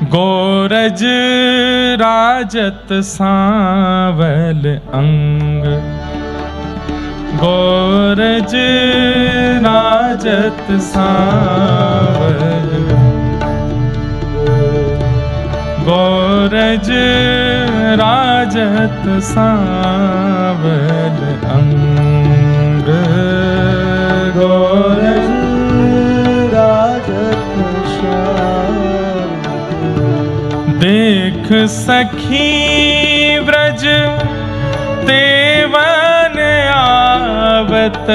गोरज राजत सांवल अंग, गोरज राजत सांवल, गोरज राजत सांवल अंग, गोरज राजत देख सखी व्रज तेवन आवत,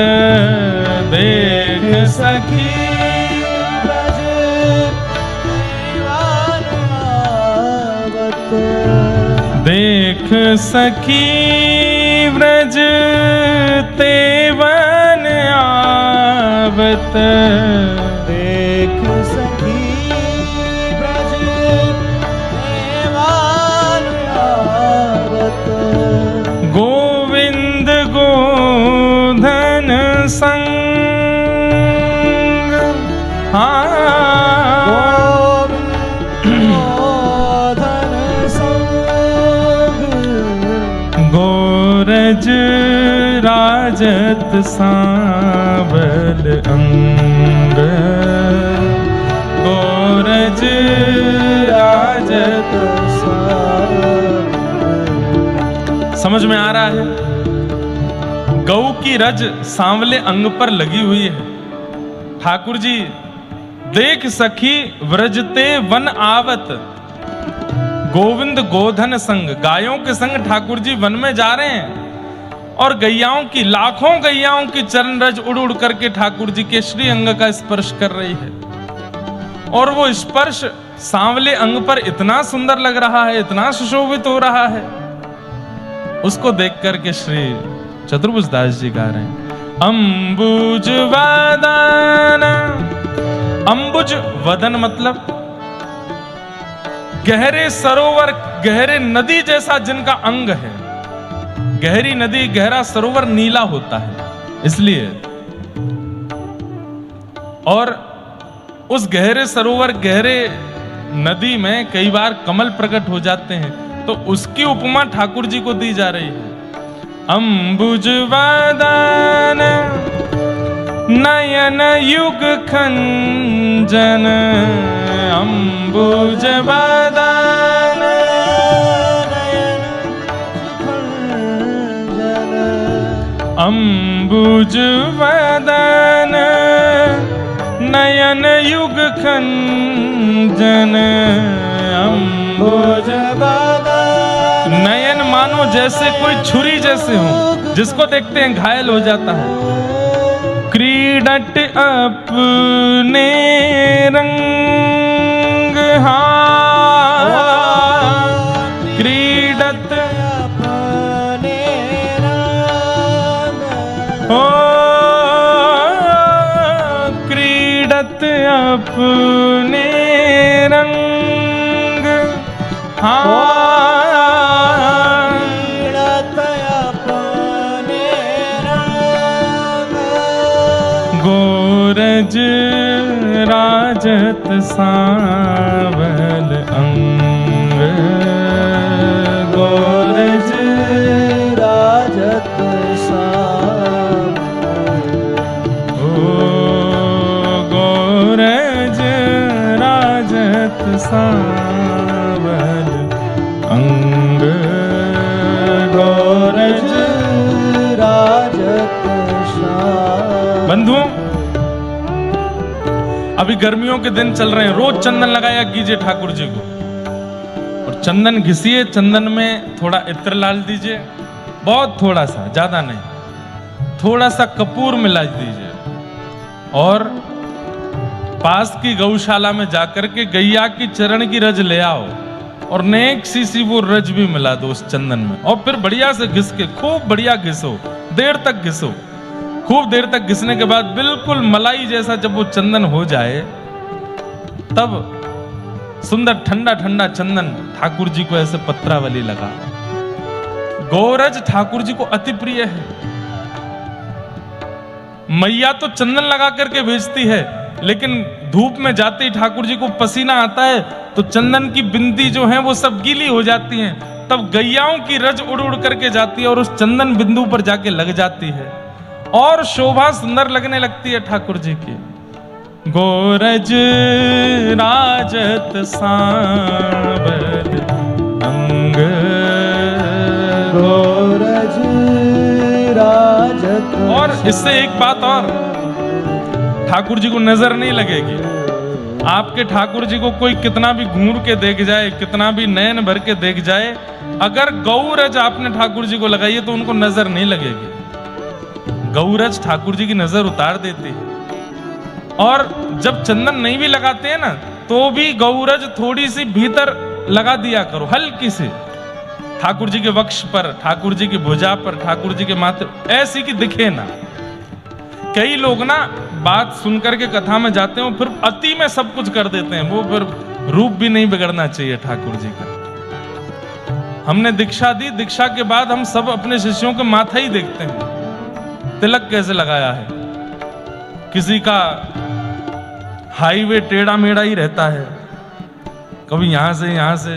देख सखी व्रज तेवन आवत, देख सखी व्रज तेवन आवत, देख सखी गोविंद गोधन संग, गोधन संग, गोरज राजत सांवल अंग, गोरज राजत समझ में आ रहा है। गौ की रज सांवले अंग पर लगी हुई है। ठाकुर जी देख सखी व्रजते वन आवत, गोविंद गोधन संग, गायों के संग ठाकुर जी वन में जा रहे हैं और गैयाओं की, लाखों गैयाओं की चरण रज उड़ उड़ करके ठाकुर जी के श्री अंग का स्पर्श कर रही है और वो स्पर्श सांवले अंग पर इतना सुंदर लग रहा है, इतना सुशोभित हो रहा है। उसको देख करके श्री चतुर्भुज दास जी गा रहे हैं, अंबुज वदन, अंबुज वदन मतलब गहरे सरोवर, गहरे नदी जैसा जिनका अंग है। गहरी नदी, गहरा सरोवर नीला होता है इसलिए, और उस गहरे सरोवर, गहरे नदी में कई बार कमल प्रकट हो जाते हैं, तो उसकी उपमा ठाकुर जी को दी जा रही है। अंबुज वदन नयन युग खंजन, अंबुज वदन नयन खंजन, अंबुज वदन नयन युग खंजन, अंबुज वदन, नयन मानो जैसे कोई छुरी जैसे हो, जिसको देखते हैं घायल हो जाता है। क्रीडट अपने रंग, क्रीडत अपने रंग, क्रीडत अपने रंग, गोरज राजत सांवल अंग, गोरज राजत सांवल, ओ गोरज राजत सांवल अंग, गोरज राजत सांवल। बंधुओं, अभी गर्मियों के दिन चल रहे हैं, रोज चंदन लगाया कीजिए ठाकुर जी को, और चंदन घिसिए, चंदन में थोड़ा इत्र डाल दीजिए, बहुत थोड़ा सा, ज्यादा नहीं, थोड़ा सा कपूर मिला दीजिए, और पास की गौशाला में जाकर के गैया की चरण की रज ले आओ और नेक सी वो रज भी मिला दो उस चंदन में, और फिर बढ़िया से घिस के खूब बढ़िया घिसो, देर तक घिसो। खूब देर तक घिसने के बाद बिल्कुल मलाई जैसा जब वो चंदन हो जाए, तब सुंदर ठंडा ठंडा चंदन ठाकुर जी को ऐसे पत्रावली लगा। गोरज ठाकुर जी को अति प्रिय है। मैया तो चंदन लगा करके भेजती है, लेकिन धूप में जाते ही ठाकुर जी को पसीना आता है तो चंदन की बिंदी जो है वो सब गीली हो जाती हैं, तब गैयाओं की रज उड़ उड़ करके जाती है और उस चंदन बिंदु पर जाके लग जाती है और शोभा सुंदर लगने लगती है ठाकुर जी की। गोरज राजत सांवल अंग, गोरज राजत। और इससे एक बात और, ठाकुर जी को नजर नहीं लगेगी। आपके ठाकुर जी को कोई कितना भी घूर के देख जाए, कितना भी नयन भर के देख जाए, अगर गौरज आपने ठाकुर जी को लगाई है तो उनको नजर नहीं लगेगी। गौरज ठाकुर जी की नजर उतार देती है। और जब चंदन नहीं भी लगाते हैं ना तो भी गौरज थोड़ी सी भीतर लगा दिया करो, हल्की सी, ठाकुर जी के वक्ष पर, ठाकुर जी की भुजा पर, ठाकुर जी के माथे, ऐसी कि दिखे ना। कई लोग ना बात सुनकर के कथा में जाते हैं फिर अति में सब कुछ कर देते हैं, वो फिर रूप भी नहीं बिगड़ना चाहिए ठाकुर जी का। हमने दीक्षा दी, दीक्षा के बाद हम सब अपने शिष्यों के माथा ही देखते हैं, तिलक कैसे लगाया है। किसी का हाईवे टेढ़ा मेढ़ा ही रहता है, कभी यहां से।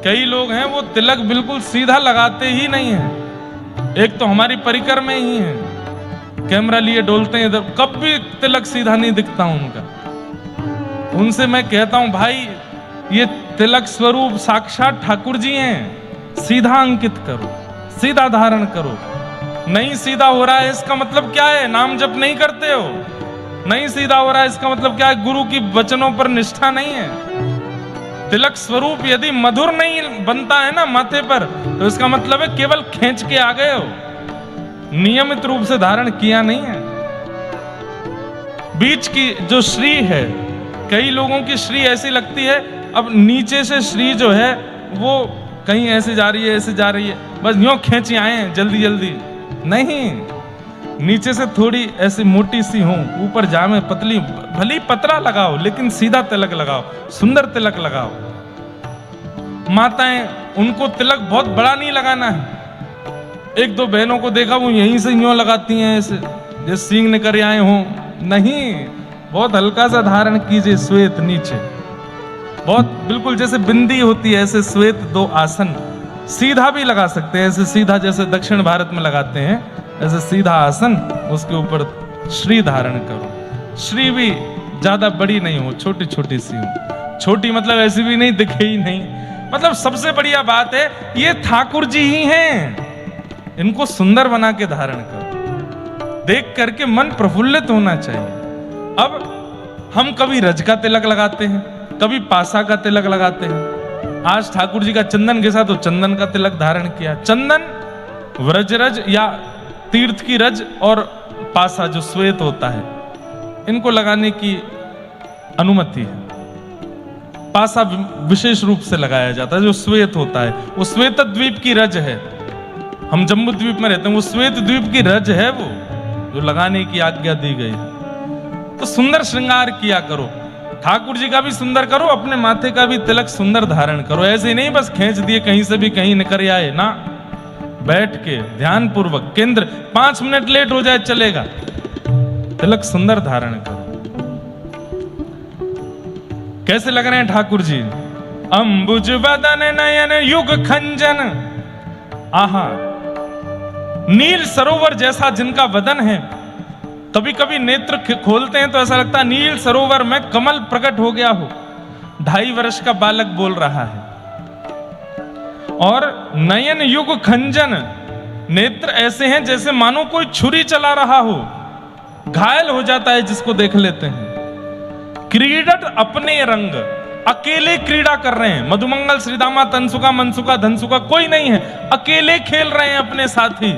कई लोग हैं वो तिलक बिल्कुल सीधा लगाते ही नहीं है। एक तो हमारी परिकर में ही है, कैमरा लिए डोलते हैं इधर, कभी तिलक सीधा नहीं दिखता उनका। उनसे मैं कहता हूं भाई ये तिलक स्वरूप साक्षात ठाकुर जी हैं, सीधा अंकित करो, सीधा धारण करो। नहीं सीधा हो रहा है इसका मतलब क्या है? नाम जप नहीं करते हो। नहीं सीधा हो रहा है इसका मतलब क्या है? गुरु की वचनों पर निष्ठा नहीं है। तिलक स्वरूप यदि मधुर नहीं बनता है ना माथे पर, तो इसका मतलब है केवल खींच के आ गए हो, नियमित रूप से धारण किया नहीं है। बीच की जो श्री है, कई लोगों की श्री ऐसी लगती है, अब नीचे से श्री जो है वो कहीं ऐसे जा रही है, ऐसे जा रही है, बस यूं खींच आए हैं जल्दी जल्दी। नहीं, नीचे से थोड़ी ऐसी मोटी सी हो, ऊपर जामे पतली, भली पतला लगाओ लेकिन सीधा तिलक लगाओ, सुंदर तिलक लगाओ। माताएं, उनको तिलक बहुत बड़ा नहीं लगाना है। एक दो बहनों को देखा वो यहीं से यूं लगाती हैं ऐसे, जैसे सींग निकल आए हों। नहीं, बहुत हल्का सा धारण कीजिए, श्वेत नीचे, बहुत बिल्कुल जैसे बिंदी होती है ऐसे श्वेत दो आसन। सीधा भी लगा सकते हैं, ऐसे सीधा जैसे दक्षिण भारत में लगाते हैं, ऐसे सीधा आसन, उसके ऊपर श्री धारण करो। श्री भी ज्यादा बड़ी नहीं हो, छोटी छोटी सी हो। छोटी मतलब ऐसी भी नहीं दिखे ही नहीं, मतलब सबसे बढ़िया बात है ये ठाकुर जी ही हैं, इनको सुंदर बना के धारण करो। देख करके मन प्रफुल्लित होना चाहिए। अब हम कभी रज का तिलक लगाते हैं, कभी पासा का तिलक लगाते हैं। आज ठाकुर जी का चंदन के साथ तो चंदन का तिलक धारण किया। चंदन, व्रजरज या तीर्थ की रज और पासा जो श्वेत होता है, इनको लगाने की अनुमति है। पासा विशेष रूप से लगाया जाता है, जो श्वेत होता है वो श्वेत द्वीप की रज है। हम जम्बू द्वीप में रहते हैं, वो श्वेत द्वीप की रज है वो, जो लगाने की आज्ञा दी गई है। तो सुंदर श्रृंगार किया करो, ठाकुर जी का भी सुंदर करो, अपने माथे का भी तिलक सुंदर धारण करो। ऐसे नहीं बस खींच दिए कहीं से भी कहीं निकल आए ना, बैठ के ध्यान पूर्वक केंद्र, 5 मिनट लेट हो जाए चलेगा, तिलक सुंदर धारण करो। कैसे लग रहे हैं ठाकुर जी? अंबुज वदन नयन युग खंजन, आहा, नील सरोवर जैसा जिनका वदन है। कभी कभी नेत्र खोलते हैं तो ऐसा लगता है नील सरोवर में कमल प्रकट हो गया हो। 2.5 वर्ष का बालक बोल रहा है। और नयन युग खंजन, नेत्र ऐसे हैं जैसे मानो कोई छुरी चला रहा हो, घायल हो जाता है जिसको देख लेते हैं। क्रीडट अपने रंग, अकेले क्रीड़ा कर रहे हैं। मधुमंगल, श्रीदामा, तनसुका, मनसुका, धनसुका कोई नहीं है, अकेले खेल रहे हैं अपने साथी।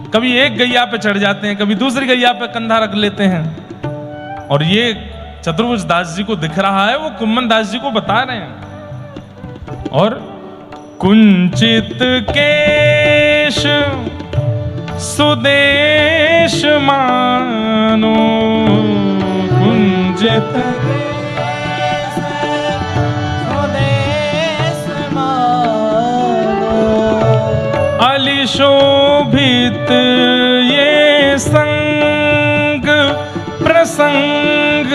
कभी एक गैया पे चढ़ जाते हैं, कभी दूसरी गैया पे कंधा रख लेते हैं। और ये चतुर्भुज दास जी को दिख रहा है, वो कुम्मन दास जी को बता रहे हैं। और कुंचित केश सुदेश मानो, कुंचित शोभित ये संग प्रसंग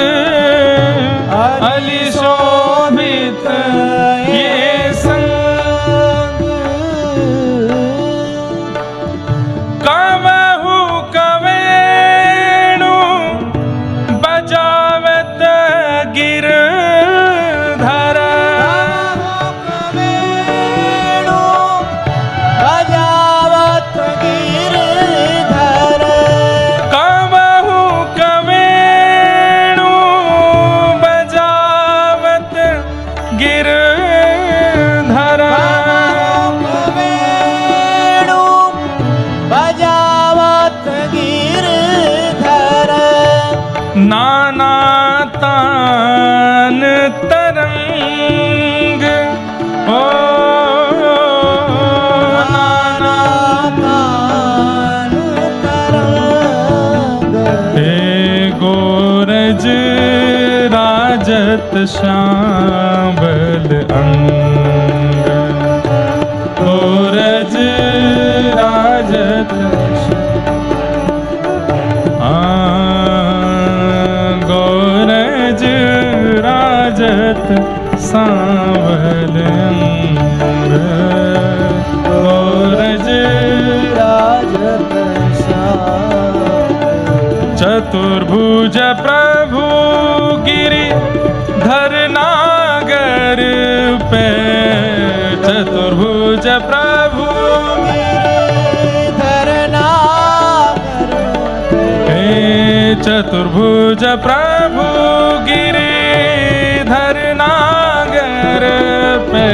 तरंग ओ नाना कान तरंग हे गोरज राजत श्यामल अंग गोरज राजत गोरज राजत सांवल अंग गोरज राजत चतुर्भुज प्रभु गिरि धर नागर पे चतुर्भुज प्रभु हे चतुर्भुज प्रभु गिरि धर नागर पे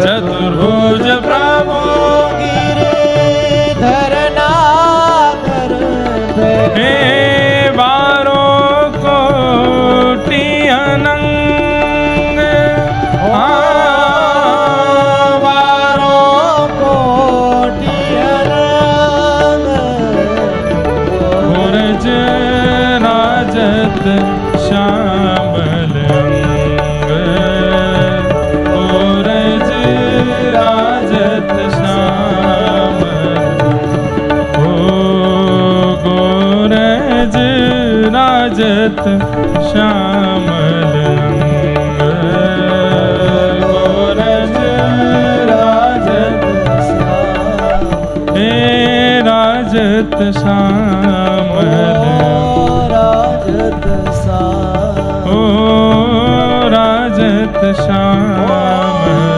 चतुर्भुज प्रभु गिरिधर नागर पे हे बारो कोटि अनंग बारो कोटि अनंग गोरज राजत श्यामल अंग गोरज राजत श्यामल ओ गोरज राजत श्यामल अंग गोरज राजत हे राजत श्यामल राजत सा ओ राजत श्यामल